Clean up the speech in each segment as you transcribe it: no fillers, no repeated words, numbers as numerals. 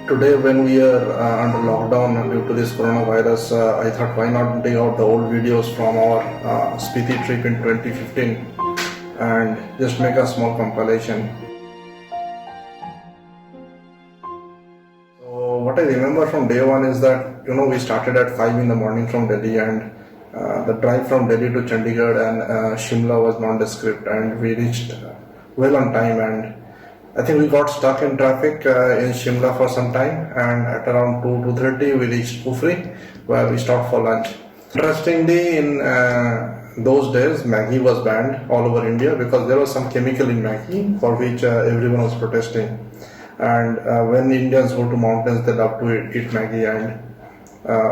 Today, when we are under lockdown due to this coronavirus, I thought why not dig out the old videos from our Spiti trip in 2015 and just make a small compilation. So what I remember from day one is that we started at 5 in the morning from Delhi, and the drive from Delhi to Chandigarh and Shimla was nondescript, and we reached well on time. And I think we got stuck in traffic in Shimla for some time, and at around 2:30 we reached Kufri, where we stopped for lunch. Interestingly, in those days, Maggi was banned all over India because there was some chemical in Maggi for which everyone was protesting. And when Indians go to mountains, they love to eat Maggi, and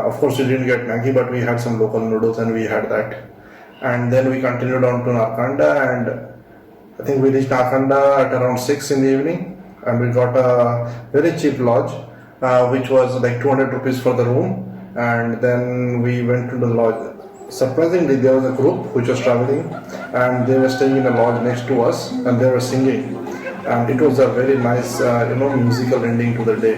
of course we didn't get Maggi, but we had some local noodles and we had that. And then we continued on to Narkanda, and I think we reached Narkanda at around 6 in the evening, and we got a very cheap lodge, which was like 200 rupees for the room. And then we went to the lodge. Surprisingly, there was a group which was traveling, and they were staying in a lodge next to us, and they were singing. And it was a very nice, musical ending to the day.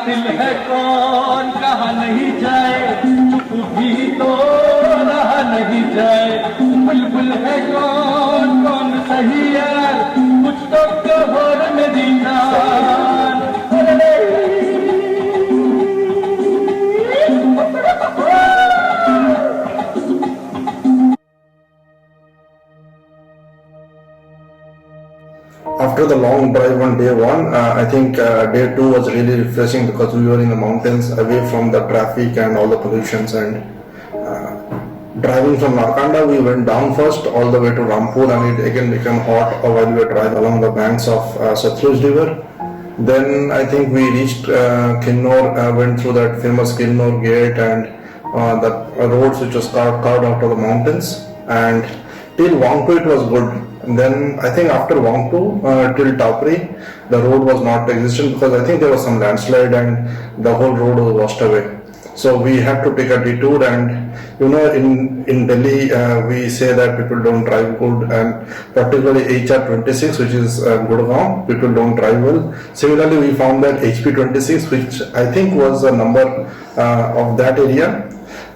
दिल है कौन कहा नहीं जाए, चुप भी तो रहा नहीं जाए। बुलबुल है कौन कौन सही यार, कुछ तो कहो मेरी जान। After the long drive on day one, I think day two was really refreshing because we were in the mountains, away from the traffic and all the pollutions. And driving from Narkanda, we went down first all the way to Rampur, and it again became hot while we were driving along the banks of Satluj River. Then I think we reached Kinnor, went through that famous Kinnor gate and the roads which was carved out of the mountains, and till Wangtu it was good. And then I think after Wangtu till Taupri, the road was not existent because I think there was some landslide and the whole road was washed away. So we had to take a detour, and in Delhi we say that people don't drive good, and particularly HR 26, which is Gurgaon, people don't drive well. Similarly, we found that HP 26, which I think was a number of that area,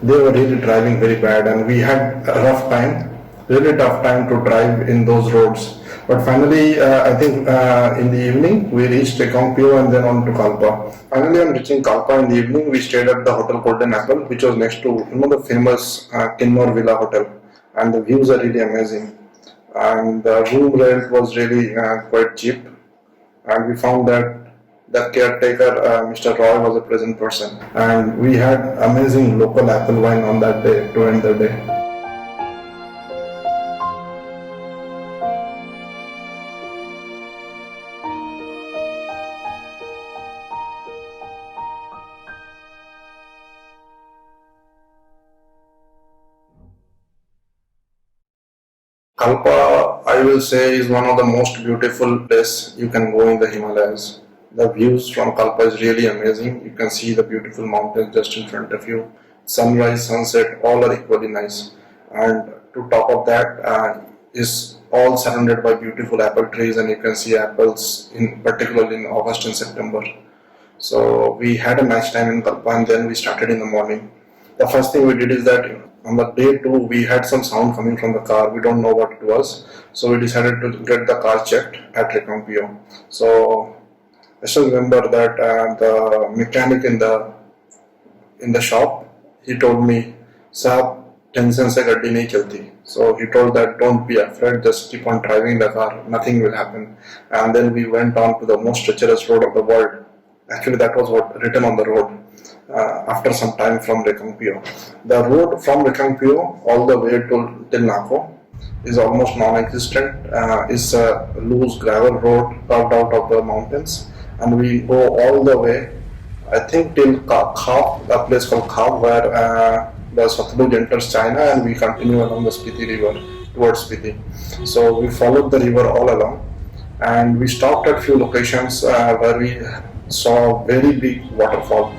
they were really driving very bad, and we had a rough time. Really tough time to drive in those roads. But finally, I think in the evening, we reached Rekongpio and then on to Kalpa. Finally, on reaching Kalpa in the evening, we stayed at the Hotel Golden Apple, which was next to the famous Kinnor Villa Hotel. And the views are really amazing. And the room rent was really quite cheap. And we found that the caretaker, Mr. Roy, was a pleasant person. And we had amazing local apple wine on that day to end the day. Kalpa, I will say, is one of the most beautiful places you can go in the Himalayas. The views from Kalpa is really amazing. You can see the beautiful mountains just in front of you. Sunrise, sunset, all are equally nice. And to top of that is all surrounded by beautiful apple trees, and you can see apples particularly in August and September. So we had a nice time in Kalpa, and then we started in the morning. The first thing we did is that on the day two, we had some sound coming from the car. We don't know what it was. So we decided to get the car checked at Rekongpio. So I still remember that the mechanic in the shop, he told me, "Saab, tension se gaddi nahi chalti." So he told that don't be afraid, just keep on driving the car, nothing will happen. And then we went on to the most treacherous road of the world. Actually, that was what written on the road. After some time from Rekongpio. The road from Rekongpio all the way till Nako is almost non-existent. It's a loose gravel road carved out of the mountains, and we go all the way, I think till Khab, a place called Khab, where the Satluj enters China, and we continue along the Spiti River towards Spiti. So we followed the river all along, and we stopped at few locations where we saw very big waterfall.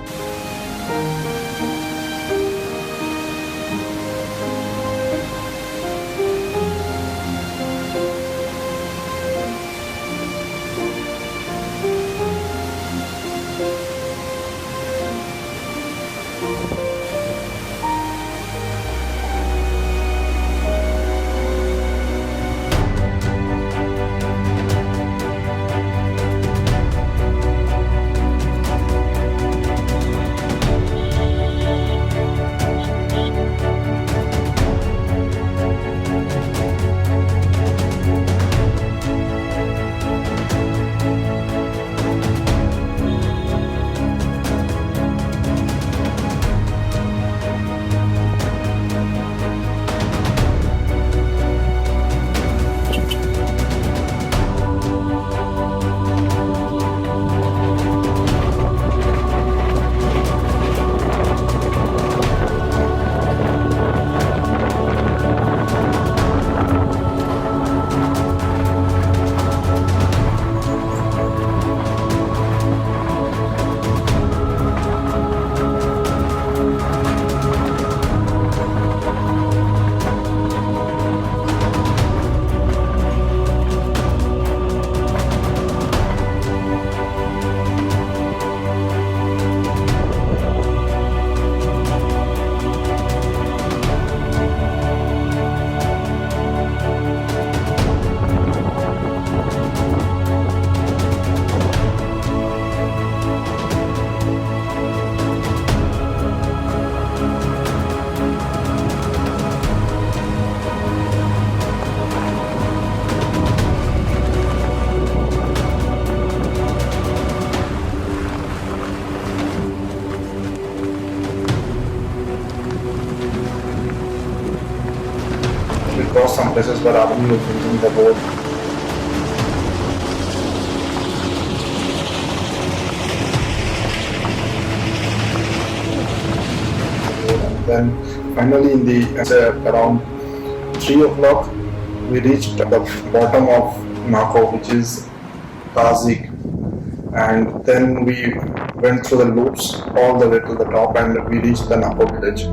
We crossed some places where army was using the road. And then finally in the around 3 o'clock we reached the bottom of Nako, which is Kaza, and then we went through the loops all the way to the top, and we reached the Nako village.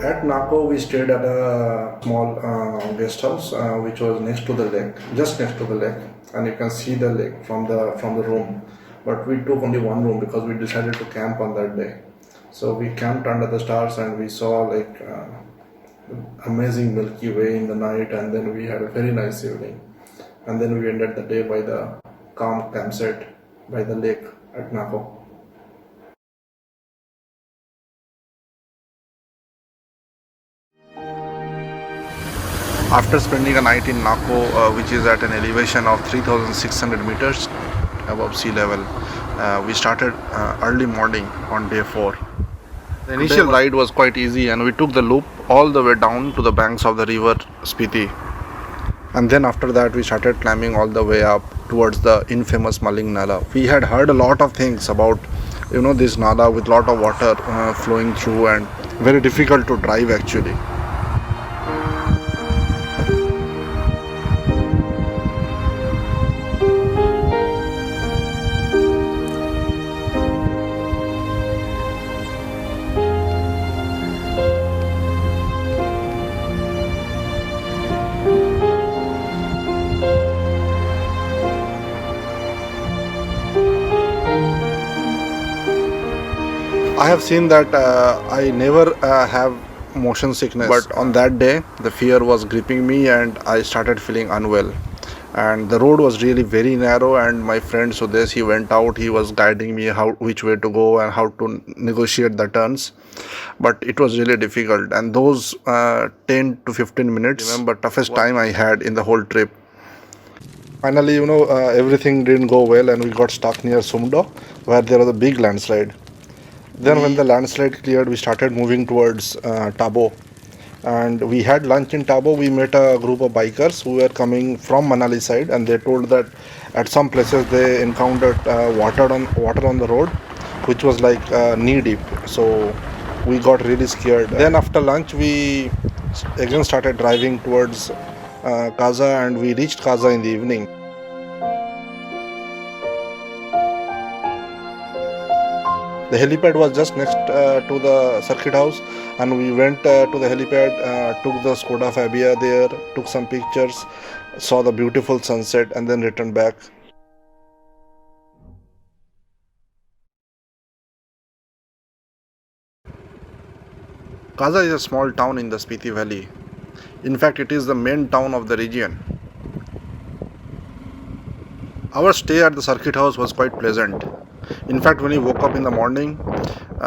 At Nako, we stayed at a small guest house, which was next to the lake, just next to the lake, and you can see the lake from the room. But we took only one room because we decided to camp on that day. So we camped under the stars, and we saw like amazing Milky Way in the night, and then we had a very nice evening. And then we ended the day by the calm campsite by the lake at Nako. After spending a night in Nako, which is at an elevation of 3,600 meters above sea level, we started early morning on day 4. The initial ride was quite easy, and we took the loop all the way down to the banks of the river Spiti. And then after that we started climbing all the way up towards the infamous Maling Nala. We had heard a lot of things about this Nala with lot of water flowing through, and very difficult to drive actually. have seen that I never have motion sickness, but on that day the fear was gripping me and I started feeling unwell. And the road was really very narrow, and my friend Sudesh, he went out, he was guiding me how which way to go and how to negotiate the turns, but it was really difficult. And those 10 to 15 minutes, remember, toughest time I had in the whole trip. Finally, everything didn't go well and we got stuck near Sumdo, where there was a big landslide. Then when the landslide cleared, we started moving towards Tabo, and we had lunch in Tabo. We met a group of bikers who were coming from Manali side, and they told that at some places they encountered water on the road, which was like knee deep. So we got really scared. Then after lunch, we again started driving towards Kaza, and we reached Kaza in the evening. The helipad was just next to the circuit house, and we went to the helipad, took the Skoda Fabia there, took some pictures, saw the beautiful sunset, and then returned back. Kaza is a small town in the Spiti Valley. In fact, it is the main town of the region. Our stay at the circuit house was quite pleasant. In fact, when we woke up in the morning,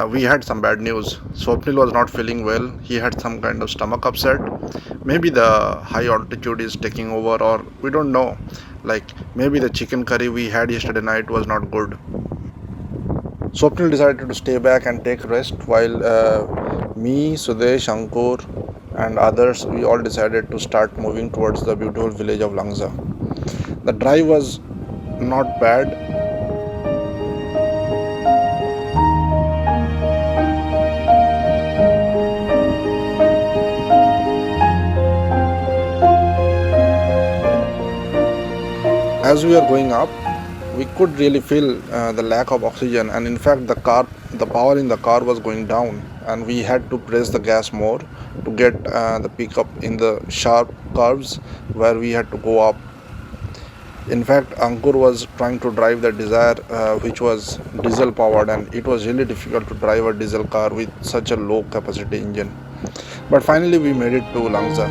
we had some bad news. Swapnil was not feeling well. He had some kind of stomach upset. Maybe the high altitude is taking over, or we don't know. Like maybe the chicken curry we had yesterday night was not good. Swapnil decided to stay back and take rest, while me, Sudesh, Ankur and others, we all decided to start moving towards the beautiful village of Langza. The drive was not bad. As we were going up, we could really feel the lack of oxygen, and in fact the power in the car was going down, and we had to press the gas more to get the pickup in the sharp curves where we had to go up. In fact, Ankur was trying to drive the Desire, which was diesel powered, and it was really difficult to drive a diesel car with such a low capacity engine. But finally we made it to Langza.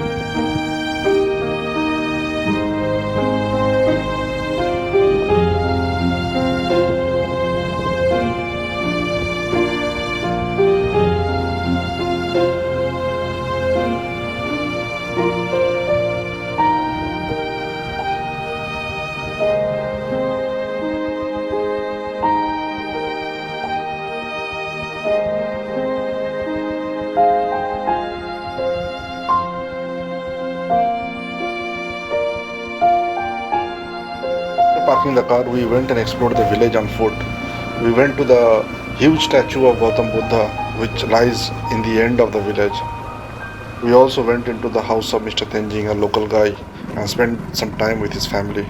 Parking the car, we went and explored the village on foot. We went to the huge statue of Gautam Buddha, which lies in the end of the village. We also went into the house of Mr. Tenjing, a local guy, and spent some time with his family.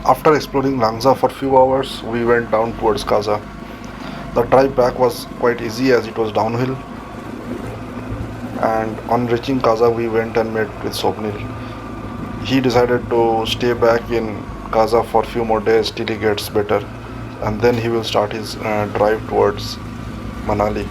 After exploring Langza for few hours, we went down towards Kaza. The drive back was quite easy as it was downhill. And on reaching Kaza, we went and met with Swapnil. He decided to stay back in Kaza for few more days till he gets better, and then he will start his drive towards Manali.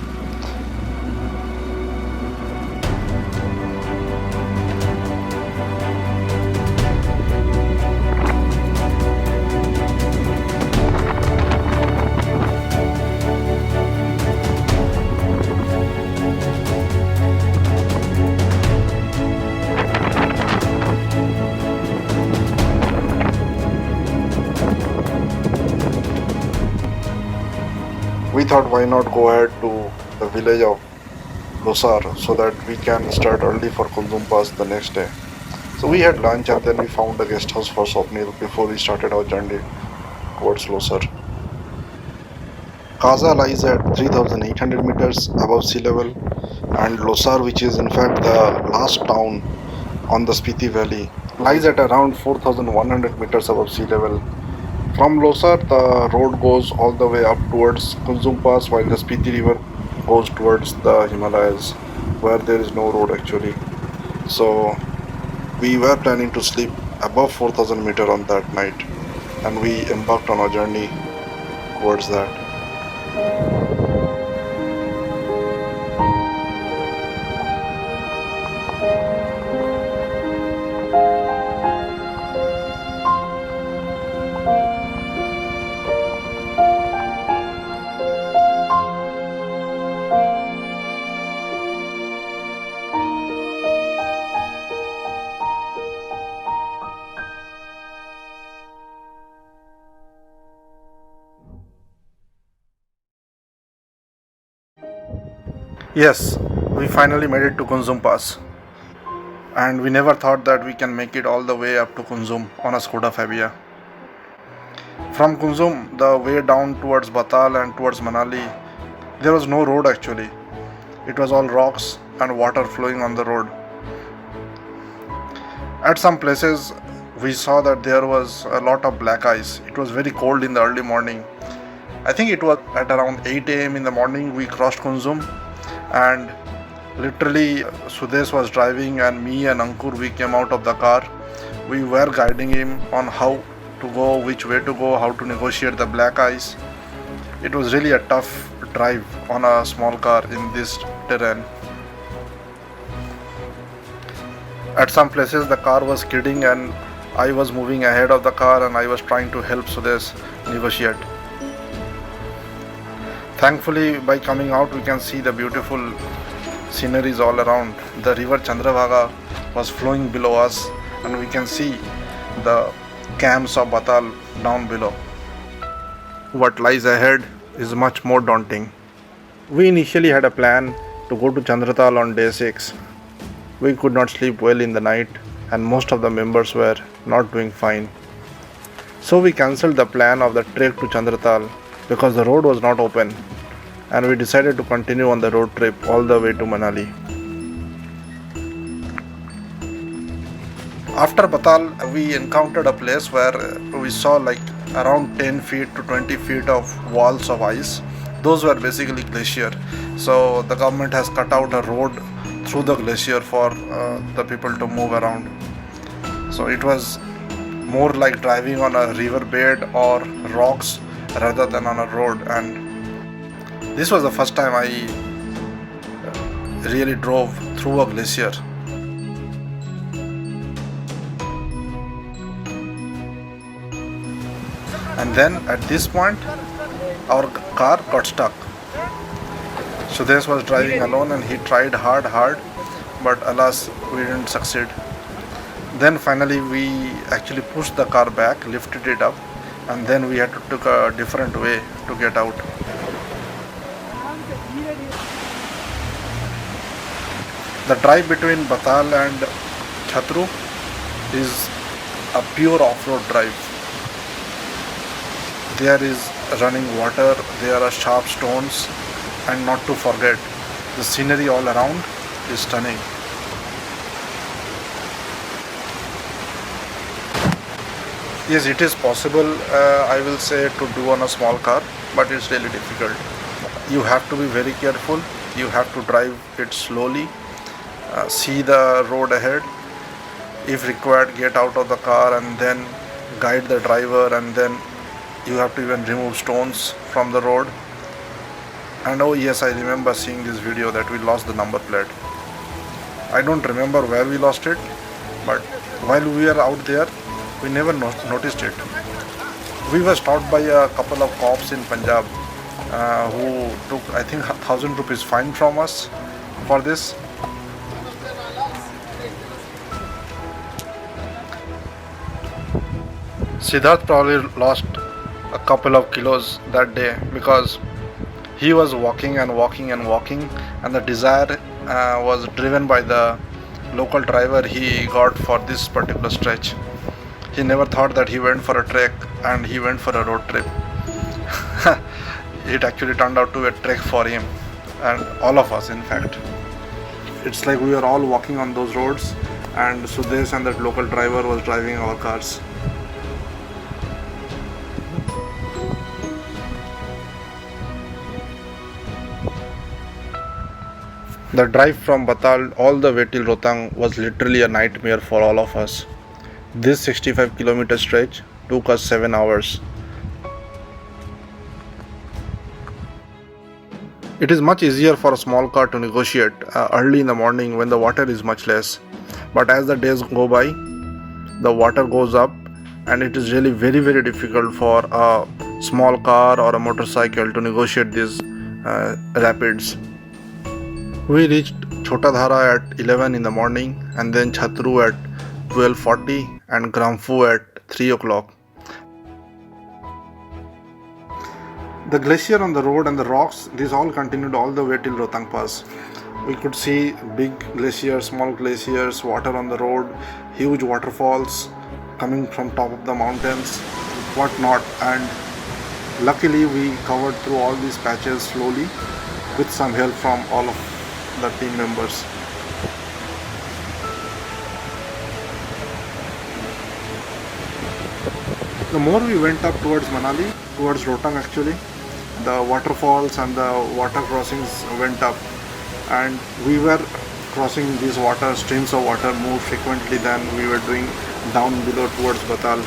We thought why not go ahead to the village of Losar so that we can start early for Kunzum Pass the next day. So we had lunch and then we found a guest house for Swapnil before we started our journey towards Losar. Kaza lies at 3,800 meters above sea level, and Losar, which is in fact the last town on the Spiti Valley, lies at around 4,100 meters above sea level. From Losar, the road goes all the way up towards Kunzum Pass, while the Spiti River goes towards the Himalayas, where there is no road actually. So we were planning to sleep above 4,000 meter on that night, and we embarked on our journey towards that. Yes, we finally made it to Kunzum Pass, and we never thought that we can make it all the way up to Kunzum on a Skoda Fabia. From Kunzum, the way down towards Batal and towards Manali, there was no road actually. It was all rocks and water flowing on the road. At some places, we saw that there was a lot of black ice. It was very cold in the early morning. I think it was at around 8 a.m. in the morning we crossed Kunzum, and literally Sudesh was driving and me and Ankur, we came out of the car. We were guiding him on how to go, which way to go, how to negotiate the black ice. It was really a tough drive on a small car in this terrain. At some places the car was skidding and I was moving ahead of the car and I was trying to help Sudesh negotiate. Thankfully, by coming out, we can see the beautiful sceneries all around. The river Chandrabhaga was flowing below us, and we can see the camps of Batal down below. What lies ahead is much more daunting. We initially had a plan to go to Chandratal on day 6. We could not sleep well in the night, and most of the members were not doing fine. So we cancelled the plan of the trek to Chandratal because the road was not open, and we decided to continue on the road trip all the way to Manali. After Batal, we encountered a place where we saw like around 10 feet to 20 feet of walls of ice. Those were basically glacier. So the government has cut out a road through the glacier for the people to move around. So it was more like driving on a river bed or rocks rather than on a road, and this was the first time I really drove through a glacier. And then at this point, our car got stuck. Sudesh was driving alone and he tried hard, but alas, we didn't succeed. Then finally we actually pushed the car back, lifted it up, and then we had to take a different way to get out. The drive between Batal and Chhatru is a pure off-road drive. There is running water, there are sharp stones, and not to forget, the scenery all around is stunning. Yes, it is possible, I will say, to do on a small car, but it's really difficult. You have to be very careful, you have to drive it slowly, see the road ahead. If required, get out of the car and then guide the driver, and then you have to even remove stones from the road. And oh yes, I remember seeing this video that we lost the number plate. I don't remember where we lost it, but while we were out there, we never noticed it. We were stopped by a couple of cops in Punjab who took, I think, 1,000 rupees fine from us for this. Siddharth probably lost a couple of kilos that day because he was walking and the desire was driven by the local driver he got for this particular stretch. He never thought that he went for a trek and he went for a road trip. It actually turned out to be a trek for him and all of us, in fact. It's like we were all walking on those roads and Sudesh and that local driver was driving our cars. The drive from Batal all the way till Rohtang was literally a nightmare for all of us. This 65-kilometer stretch took us 7 hours. It is much easier for a small car to negotiate early in the morning when the water is much less. But as the days go by, the water goes up and it is really very, very difficult for a small car or a motorcycle to negotiate these rapids. We reached Chotadhara at 11 in the morning and then Chatru at 12:40 and Gramfu at 3 o'clock. The glacier on the road and the rocks, these all continued all the way till Rohtang Pass. We could see big glaciers, small glaciers, water on the road, huge waterfalls coming from top of the mountains, whatnot, and luckily we covered through all these patches slowly with some help from all of the team members. The more we went up towards Manali, towards Rohtang actually, the waterfalls and the water crossings went up and we were crossing these streams of water more frequently than we were doing down below towards Batal.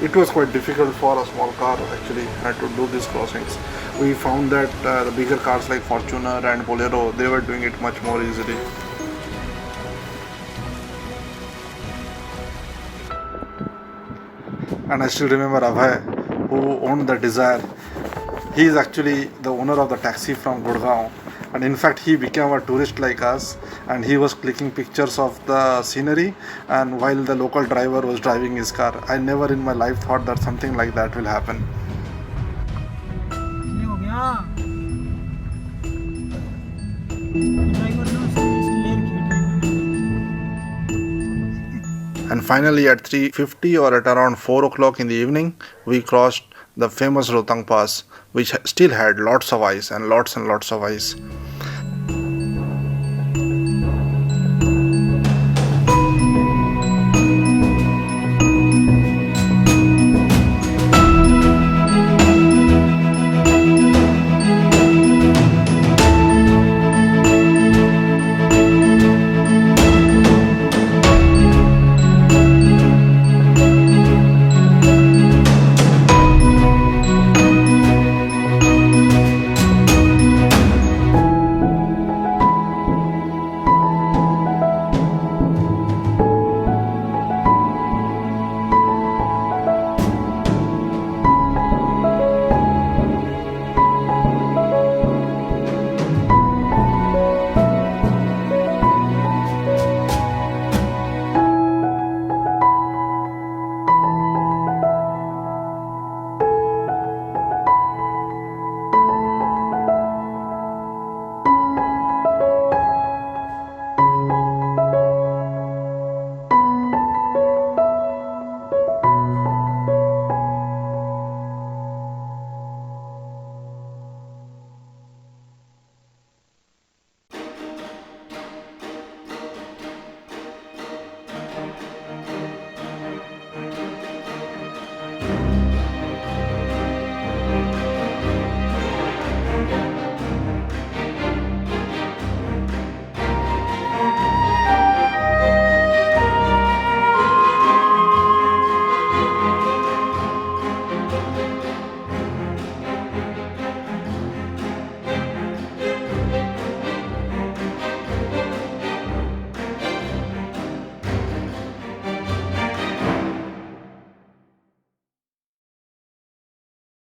It was quite difficult for a small car actually to do these crossings. We found that the bigger cars like Fortuner and Bolero, they were doing it much more easily. And I still remember Abhay, who owned the Desire. He is actually the owner of the taxi from Gurgaon. And in fact, he became a tourist like us and he was clicking pictures of the scenery and while the local driver was driving his car. I never in my life thought that something like that will happen. And finally at 3:50 or at around 4 o'clock in the evening, we crossed the famous Rohtang Pass, which still had lots of ice and lots of ice.